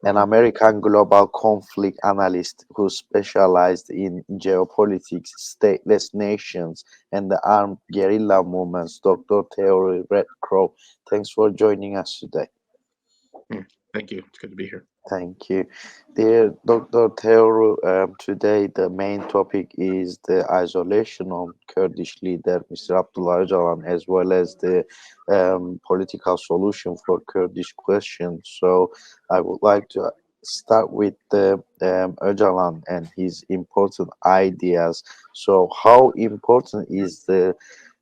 an American global conflict analyst who specialized in geopolitics, stateless nations, and the armed guerrilla movements, Dr. Thoreau Redcrow. Thanks for joining us today. Mm, Thank you. It's good to be here. Thank you. Dear Dr. Theoru, today the main topic is the isolation of Kurdish leader Mr. Abdullah Öcalan, as well as the political solution for Kurdish question. So I would like to start with the Öcalan and his important ideas. So how important is the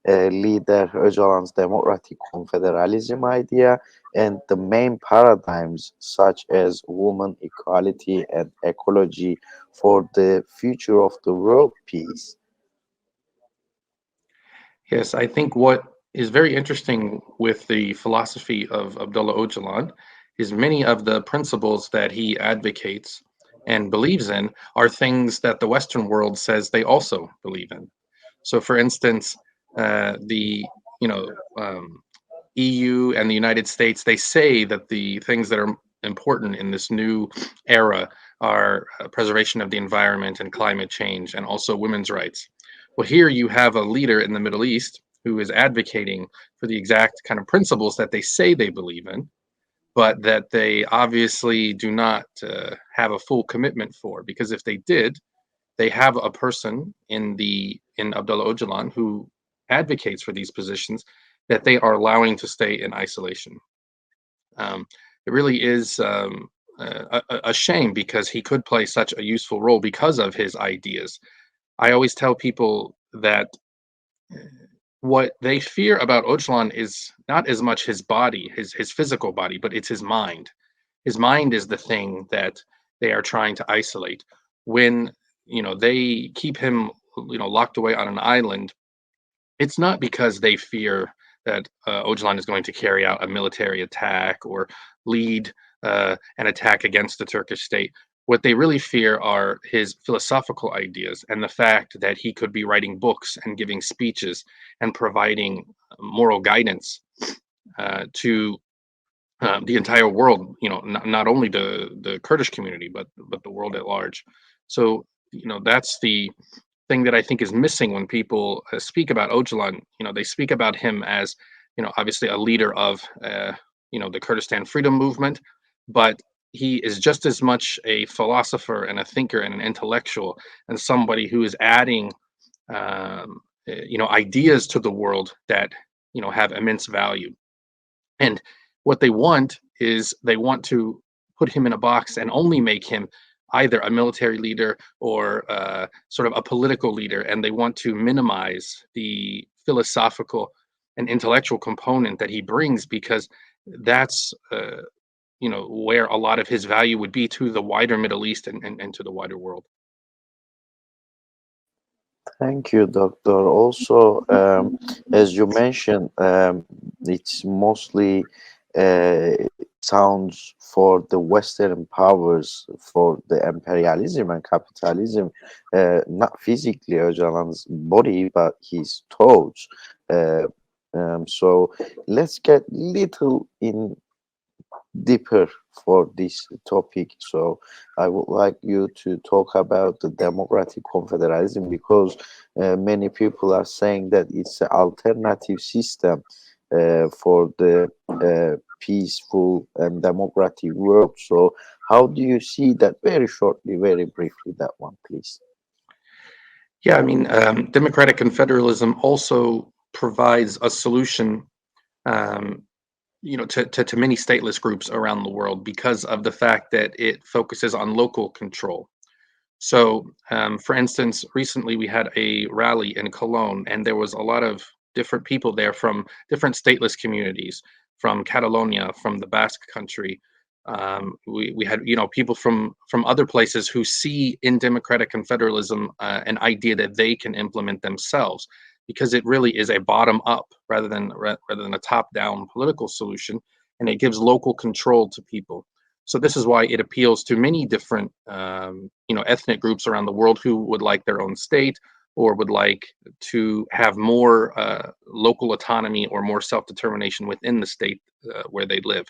leader Öcalan's democratic confederalism idea and the main paradigms such as women equality and ecology for the future of the world peace? Yes, I think what is very interesting with the philosophy of Abdullah Öcalan is many of the principles that he advocates and believes in are things that the Western world says they also believe in. So, for instance, the you know EU and the United States, they say that the things that are important in this new era are preservation of the environment and climate change and also women's rights. Well, here you have a leader in the Middle East who is advocating for the exact kind of principles that they say they believe in, but that they obviously do not have a full commitment for. Because if they did, they have a person in Abdullah Öcalan who advocates for these positions that they are allowing to stay in isolation. Um, it really is a shame because he could play such a useful role because of his ideas. I always tell people that what they fear about Öcalan is not as much his body, his physical body, but it's his mind. His mind is the thing that they are trying to isolate. When they keep him locked away on an island, it's not because they fear that Öcalan is going to carry out a military attack or lead an attack against the Turkish state. What they really fear are his philosophical ideas and the fact that he could be writing books and giving speeches and providing moral guidance to the entire world. Not only the Kurdish community, but the world at large. So that's the thing that I think is missing when people speak about Öcalan. They speak about him as, obviously a leader of, the Kurdistan freedom movement, but he is just as much a philosopher and a thinker and an intellectual and somebody who is adding, ideas to the world that, have immense value. And what they want is they want to put him in a box and only make him either a military leader or sort of a political leader, and they want to minimize the philosophical and intellectual component that he brings because that's where a lot of his value would be to the wider Middle East and to the wider world. Thank you, Doctor. Also, as you mentioned, it's mostly sounds for the Western powers for the imperialism and capitalism, not physically Öcalan's body, but his thoughts. Uh, so let's get little in deeper for this topic. So I would like you to talk about the democratic confederalism because many people are saying that it's an alternative system for the peaceful and democratic world. So how do you see that? Very shortly, very briefly, that one, please. Yeah, I mean, democratic confederalism also provides a solution, um, to many stateless groups around the world because of the fact that it focuses on local control. So, for instance, recently we had a rally in Cologne, and there was a lot of different people there from different stateless communities, from Catalonia, from the Basque country. We had people from other places who see in democratic confederalism an idea that they can implement themselves, because it really is a bottom up rather than a top down political solution, and it gives local control to people. So this is why it appeals to many different ethnic groups around the world who would like their own state or would like to have more local autonomy or more self-determination within the state where they live.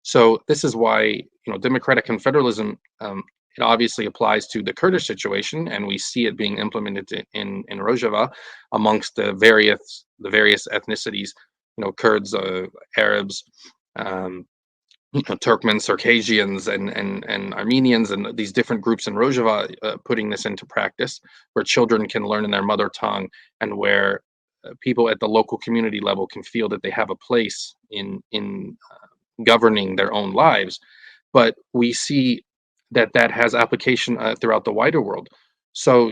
So this is why, democratic confederalism, it obviously applies to the Kurdish situation, and we see it being implemented in Rojava amongst the various ethnicities, Kurds, Arabs, um, Turkmen, Circassians, and Armenians, and these different groups in Rojava, putting this into practice, where children can learn in their mother tongue, and where people at the local community level can feel that they have a place in governing their own lives. But we see that that has application throughout the wider world. So,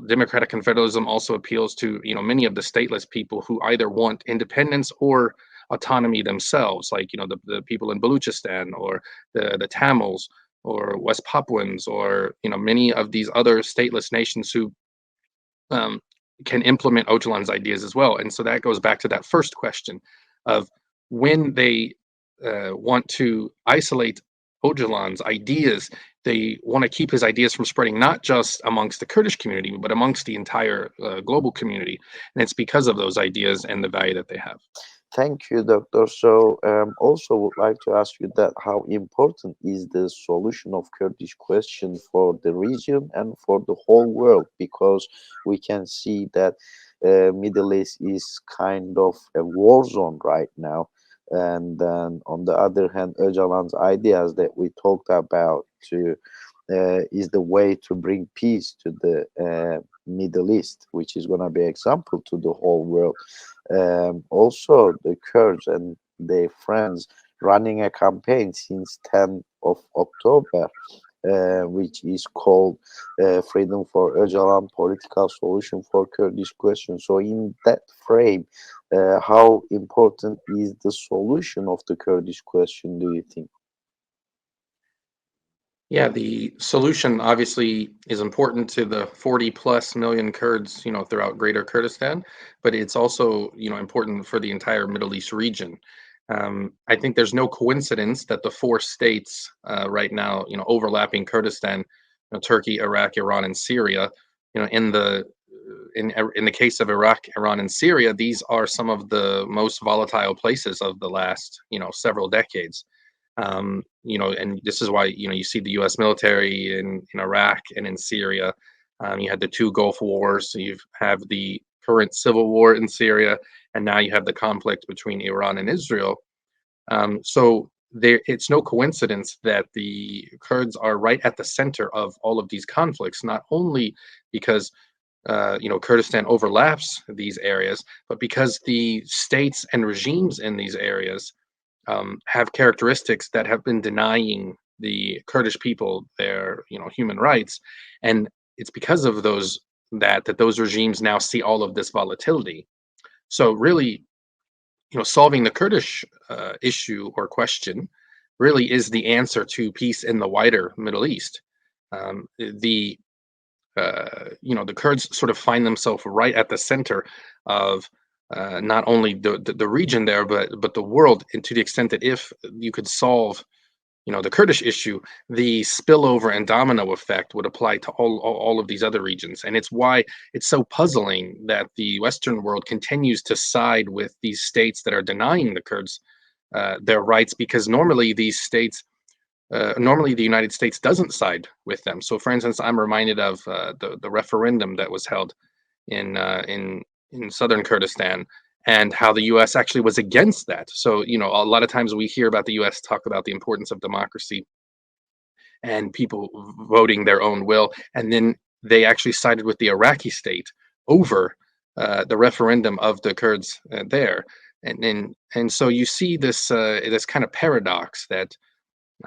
democratic confederalism also appeals to, many of the stateless people who either want independence or autonomy themselves, like, the people in Baluchistan, or the Tamils, or West Papuans, or, many of these other stateless nations who um, can implement Ocalan's ideas as well. And so that goes back to that first question of when they want to isolate Ocalan's ideas, they want to keep his ideas from spreading not just amongst the Kurdish community, but amongst the entire global community. And it's because of those ideas and the value that they have. Thank you, Doctor. So, also would like to ask you that how important is the solution of Kurdish question for the region and for the whole world? Because we can see that Middle East is kind of a war zone right now, and then on the other hand, Öcalan's ideas that we talked about to is the way to bring peace to the Middle East, which is going to be example to the whole world. Also, the Kurds and their friends running a campaign since 10th of October, which is called Freedom for Öcalan, Political Solution for Kurdish Question. So, in that frame, how important is the solution of the Kurdish question, do you think? Yeah, the solution obviously is important to the 40 plus million Kurds, throughout Greater Kurdistan, but it's also, important for the entire Middle East region. I think there's no coincidence that the four states right now, overlapping Kurdistan, Turkey, Iraq, Iran, and Syria, in the case of Iraq, Iran, and Syria, these are some of the most volatile places of the last, several decades. And this is why, you see the U.S. military in Iraq and in Syria. You had the two Gulf Wars, so you have the current civil war in Syria, and now you have the conflict between Iran and Israel. So it's no coincidence that the Kurds are right at the center of all of these conflicts, not only because Kurdistan overlaps these areas, but because the states and regimes in these areas have characteristics that have been denying the Kurdish people their, human rights, and it's because of that those regimes now see all of this volatility. So really, solving the Kurdish issue or question really is the answer to peace in the wider Middle East. The Kurds sort of find themselves right at the center of not only the region there, but the world, and to the extent that if you could solve, the Kurdish issue, the spillover and domino effect would apply to all of these other regions. And it's why it's so puzzling that the Western world continues to side with these states that are denying the Kurds their rights, because normally the United States doesn't side with them. So, for instance, I'm reminded of the referendum that was held in in southern Kurdistan, and how the U.S. actually was against that. So, a lot of times we hear about the U.S. talk about the importance of democracy and people voting their own will, and then they actually sided with the Iraqi state over the referendum of the Kurds there. And so you see this kind of paradox that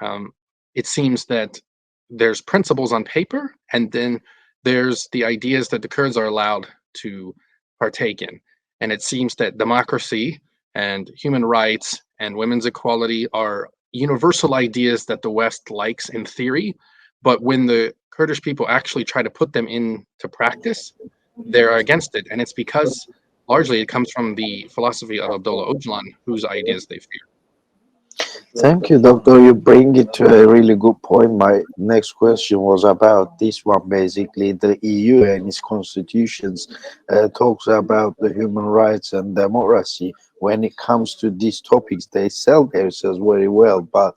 um, it seems that there's principles on paper, and then there's the ideas that the Kurds are allowed to partake in. And it seems that democracy and human rights and women's equality are universal ideas that the West likes in theory, but when the Kurdish people actually try to put them into practice, they're against it. And it's because largely it comes from the philosophy of Abdullah Öcalan, whose ideas they fear. Thank you, Doctor. You bring it to a really good point. My next question was about this one. Basically, the EU and its constitutions talks about the human rights and democracy. When it comes to these topics, they sell themselves very well. But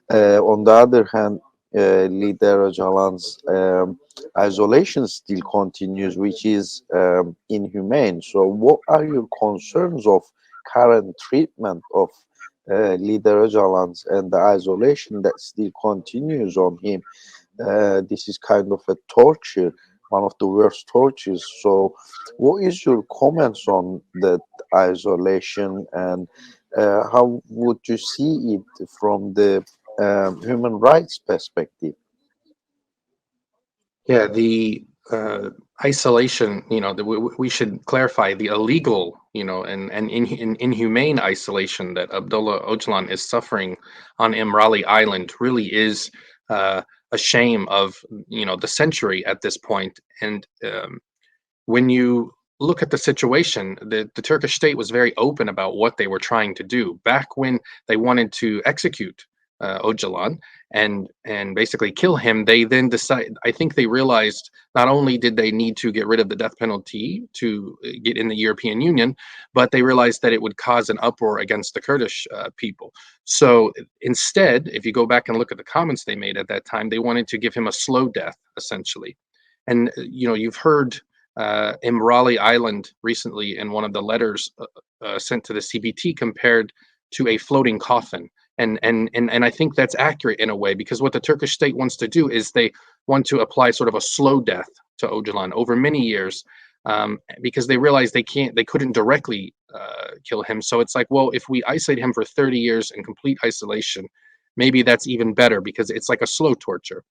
on the other hand, Leader Öcalan's isolation still continues, which is inhumane. So, what are your concerns of current treatment of Leader Öcalan's and the isolation that still continues on him? This is kind of a torture, one of the worst tortures. So, what is your comments on that isolation, and how would you see it from the human rights perspective? Yeah, the isolation, we should clarify the illegal, and inhumane isolation that Abdullah Öcalan is suffering on Imrali Island really is uh, a shame of, the century at this point. And when you look at the situation, the Turkish state was very open about what they were trying to do back when they wanted to execute Öcalan and basically kill him. They then decide. I think they realized not only did they need to get rid of the death penalty to get in the European Union, but they realized that it would cause an uproar against the Kurdish people. So instead, if you go back and look at the comments they made at that time, they wanted to give him a slow death, essentially. And you've heard Imrali Island recently in one of the letters sent to the CBT compared to a floating coffin. And I think that's accurate in a way, because what the Turkish state wants to do is they want to apply sort of a slow death to Öcalan over many years, because they realize they couldn't directly kill him. So it's like, well, if we isolate him for 30 years in complete isolation, maybe that's even better, because it's like a slow torture.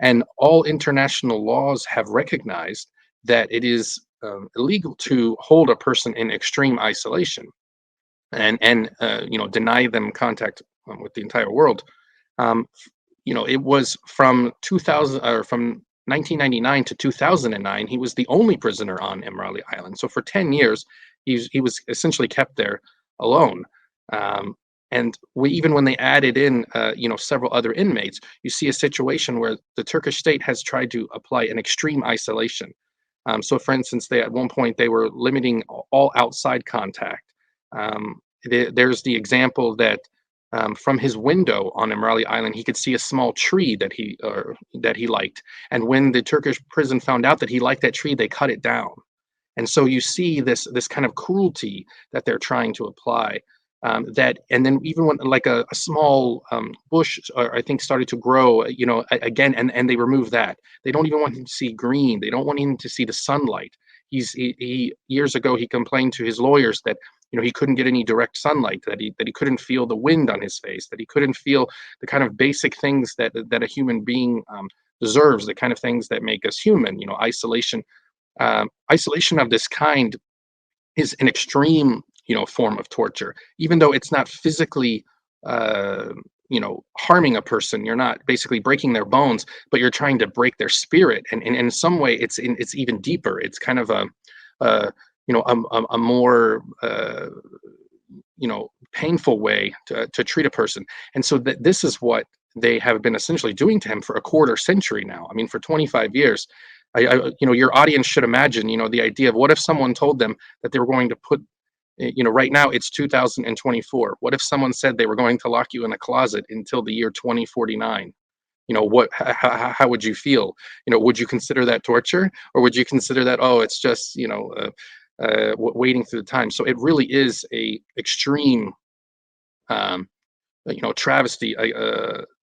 And all international laws have recognized that it is illegal to hold a person in extreme isolation and deny them contact with the entire world. Um, it was from 2000 or from 1999 to 2009. He was the only prisoner on Imrali Island. So for 10 years, he was essentially kept there alone. Um, and even when they added in, several other inmates, you see a situation where the Turkish state has tried to apply an extreme isolation. So, for instance, they at one point they were limiting all outside contact. There's the example that from his window on Imrali Island, he could see a small tree that he liked. And when the Turkish prison found out that he liked that tree, they cut it down. And so you see this kind of cruelty that they're trying to apply. And then even when like a small bush, I think, started to grow, again, and they remove that. They don't even want him to see green. They don't want him to see the sunlight. He years ago he complained to his lawyers that he couldn't get any direct sunlight, that he couldn't feel the wind on his face, that he couldn't feel the kind of basic things that a human being deserves, the kind of things that make us human. Isolation of this kind is an extreme, form of torture. Even though it's not physically, harming a person, you're not basically breaking their bones, but you're trying to break their spirit. And in some way, it's even deeper. It's kind of a a more painful way to treat a person. And so that this is what they have been essentially doing to him for a quarter century now. I mean, for 25 years. Your audience should imagine, the idea of what if someone told them that they were going to put, right now it's 2024. What if someone said they were going to lock you in a closet until the year 2049? How would you feel? Would you consider that torture, or would you consider that, oh, it's just, waiting through the time? So it really is a extreme, um, travesty,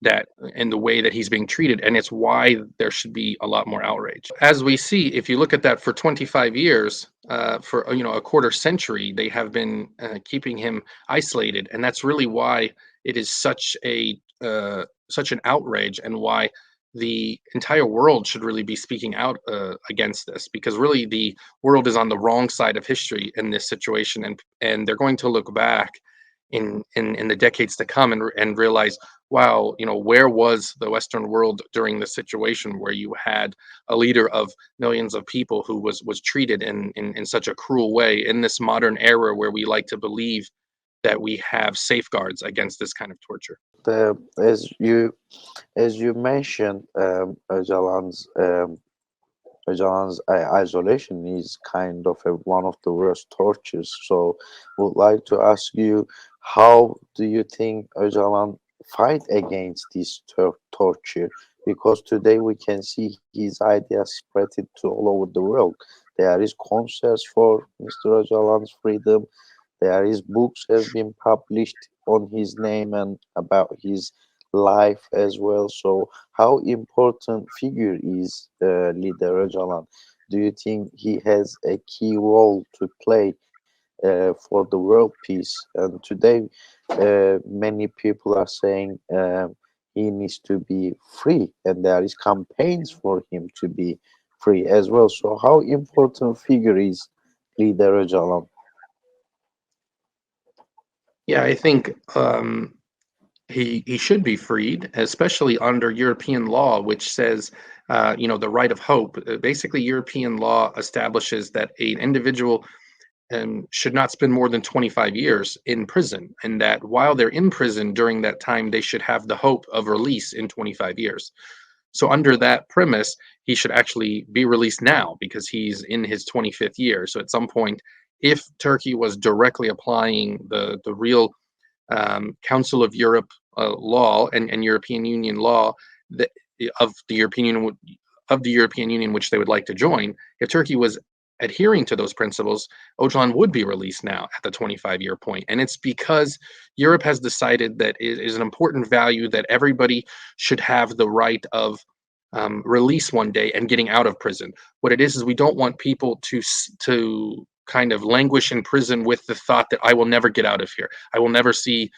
that in the way that he's being treated, and it's why there should be a lot more outrage. As we see, if you look at that, for 25 years, for a quarter century, they have been keeping him isolated, and that's really why it is such an outrage, and why the entire world should really be speaking out against this, because really the world is on the wrong side of history in this situation, and they're going to look back in the decades to come and realize, wow, where was the Western world during this situation where you had a leader of millions of people who was treated in such a cruel way, in this modern era where we like to believe that we have safeguards against this kind of torture. The, as you mentioned, Öcalan's isolation is kind of one of the worst tortures. So, would like to ask you, how do you think Öcalan fight against this torture? Because today we can see his ideas spread it to all over the world. There is concerts for Mr. Öcalan's freedom. There is books has been published on his name and about his life as well. So, how important figure is leader Öcalan? Do you think he has a key role to play for the world peace? And today, many people are saying he needs to be free, and there is campaigns for him to be free as well. So, how important figure is leader Öcalan? Yeah, I think he should be freed, especially under European law, which says, the right of hope. Basically, European law establishes that an individual should not spend more than 25 years in prison, and that while they're in prison during that time, they should have the hope of release in 25 years. So, under that premise, he should actually be released now because he's in his 25th year. So, at some point, if Turkey was directly applying the real Council of Europe law and European Union law that, of the European Union which they would like to join, if Turkey was adhering to those principles, Öcalan would be released now at the 25-year point. And it's because Europe has decided that it is an important value that everybody should have the right of release one day and getting out of prison. What it is we don't want people to kind of languish in prison with the thought that I will never get out of here. I will never see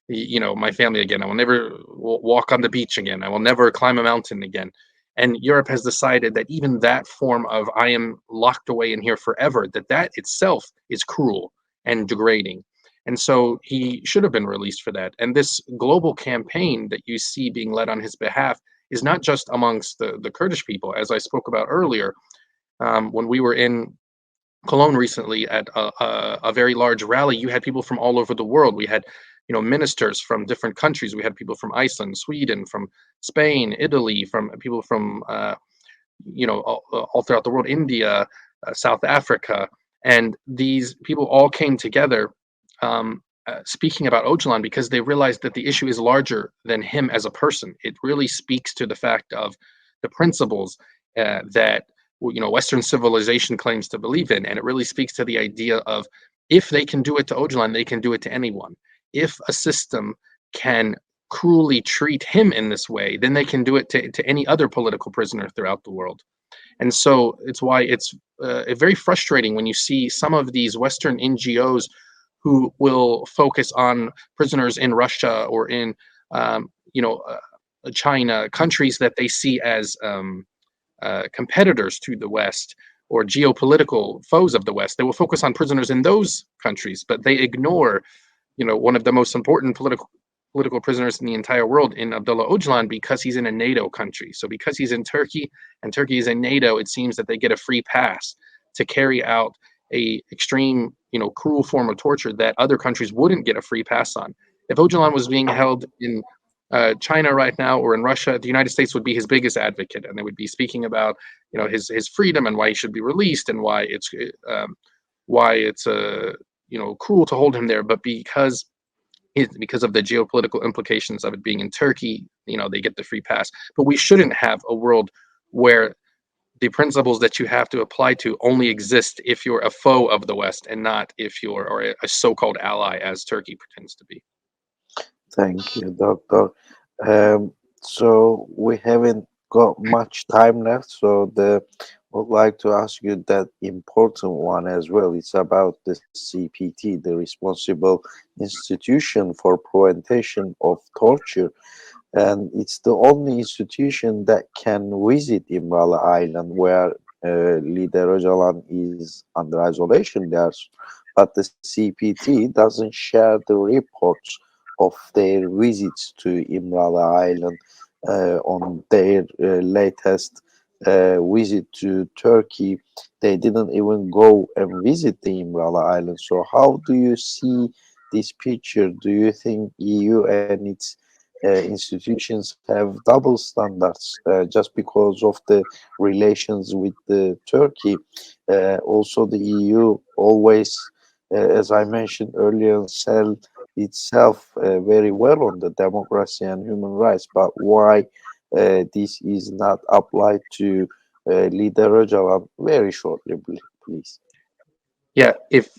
my family again. I will never walk on the beach again. I will never climb a mountain again. And Europe has decided that even that form of I am locked away in here forever, that itself is cruel and degrading. And so he should have been released for that. And this global campaign that you see being led on his behalf is not just amongst the Kurdish people. As I spoke about earlier, when we were in Cologne recently at a very large rally, you had people from all over the world. We had, ministers from different countries. We had people from Iceland, Sweden, from Spain, Italy, from people from, all throughout the world, India, South Africa. And these people all came together speaking about Öcalan because they realized that the issue is larger than him as a person. It really speaks to the fact of the principles that Western civilization claims to believe in, and it really speaks to the idea of if they can do it to Öcalan, they can do it to anyone. If a system can cruelly treat him in this way, then they can do it to any other political prisoner throughout the world. And so it's why it's very frustrating when you see some of these Western NGOs who will focus on prisoners in Russia or in, China, countries that they see as competitors to the West or geopolitical foes of the West. They will focus on prisoners in those countries, but they ignore, one of the most important political prisoners in the entire world in Abdullah Öcalan because he's in a NATO country. So because he's in Turkey and Turkey is in NATO, it seems that they get a free pass to carry out a extreme, cruel form of torture that other countries wouldn't get a free pass on. If Öcalan was being held in China right now or in Russia, the United States would be his biggest advocate, and they would be speaking about, his freedom and why he should be released and why it's cruel to hold him there. But because of the geopolitical implications of it being in Turkey, they get the free pass. But we shouldn't have a world where the principles that you have to apply to only exist if you're a foe of the West and not if you're or a so-called ally, as Turkey pretends to be. Thank you, Doctor. So we haven't got much time left, so would like to ask you that important one as well. It's about the CPT, the Responsible Institution for Prevention of Torture, and it's the only institution that can visit Imrala Island where leader Öcalan is under isolation there. But the CPT doesn't share the reports of their visits to Imrala Island on their latest visit to Turkey. They didn't even go and visit the Imrala Island. So how do you see this picture, do you think EU and its institutions have double standards just because of the relations with the Turkey? Also, the EU always, as I mentioned earlier, sell itself very well on the democracy and human rights, but why this is not applied to leader Öcalan? Very shortly, please. Yeah, if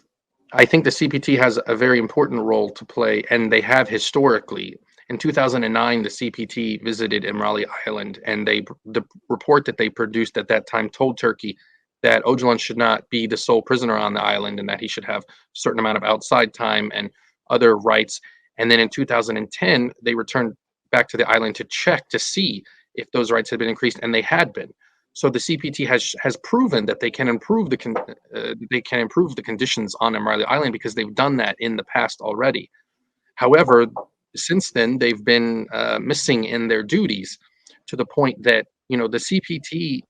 I think the CPT has a very important role to play, and they have historically. In 2009, the CPT visited Imrali Island, and the report that they produced at that time told Turkey that Öcalan should not be the sole prisoner on the island, and that he should have a certain amount of outside time and other rights. And then in 2010, they returned back to the island to check to see if those rights had been increased, and they had been. So the CPT has proven that they can improve the conditions on Imrali Island because they've done that in the past already. However, since then they've been missing in their duties to the point that the CPT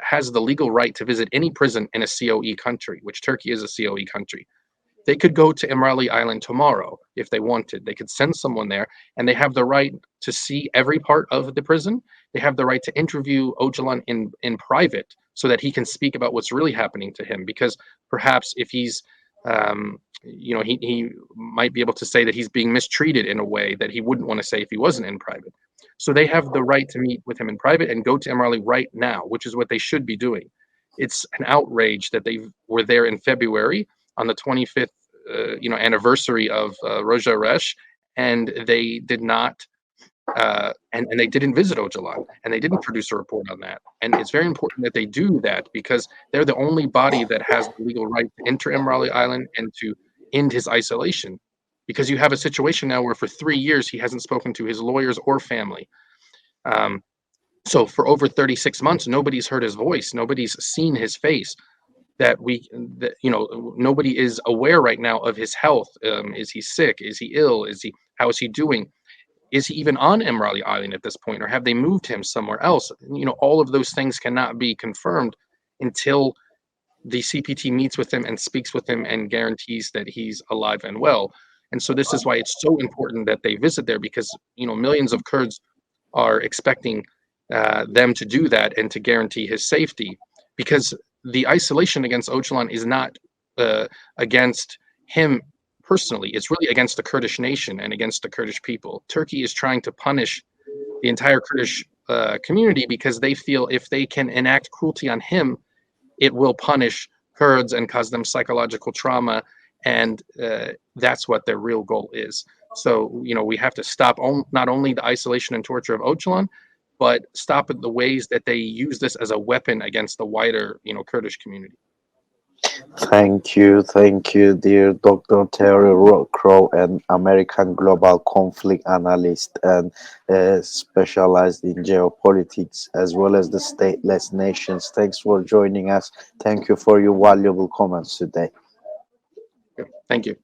has the legal right to visit any prison in a COE country, which Turkey is a COE country. They could go to Imrali Island tomorrow if they wanted. They could send someone there, and they have the right to see every part of the prison. They have the right to interview Öcalan in private so that he can speak about what's really happening to him. Because perhaps if he's, he might be able to say that he's being mistreated in a way that he wouldn't want to say if he wasn't in private. So they have the right to meet with him in private and go to Imrali right now, which is what they should be doing. It's an outrage that they were there in February on the 25th anniversary of Roja Resh, and they did not and they didn't visit Ocalan, and they didn't produce a report on that. And it's very important that they do that because they're the only body that has the legal right to enter Imrali Island and to end his isolation. Because you have a situation now where for 3 years he hasn't spoken to his lawyers or family. Um, so for over 36 months, nobody's heard his voice, nobody's seen his face. Nobody is aware right now of his health. Is he sick? Is he ill? How is he doing? Is he even on Imrali Island at this point, or have they moved him somewhere else? All of those things cannot be confirmed until the CPT meets with him and speaks with him and guarantees that he's alive and well. And so this is why it's so important that they visit there, because millions of Kurds are expecting them to do that and to guarantee his safety, because the isolation against Öcalan is not against him personally. It's really against the Kurdish nation and against the Kurdish people. Turkey is trying to punish the entire Kurdish community because they feel if they can enact cruelty on him, it will punish Kurds and cause them psychological trauma. And that's what their real goal is. So, we have to stop not only the isolation and torture of Öcalan, but stop the ways that they use this as a weapon against the wider, Kurdish community. Thank you, dear Dr. Thoreau Redcrow, an American global conflict analyst and specialized in geopolitics as well as the stateless nations. Thanks for joining us. Thank you for your valuable comments today. Thank you.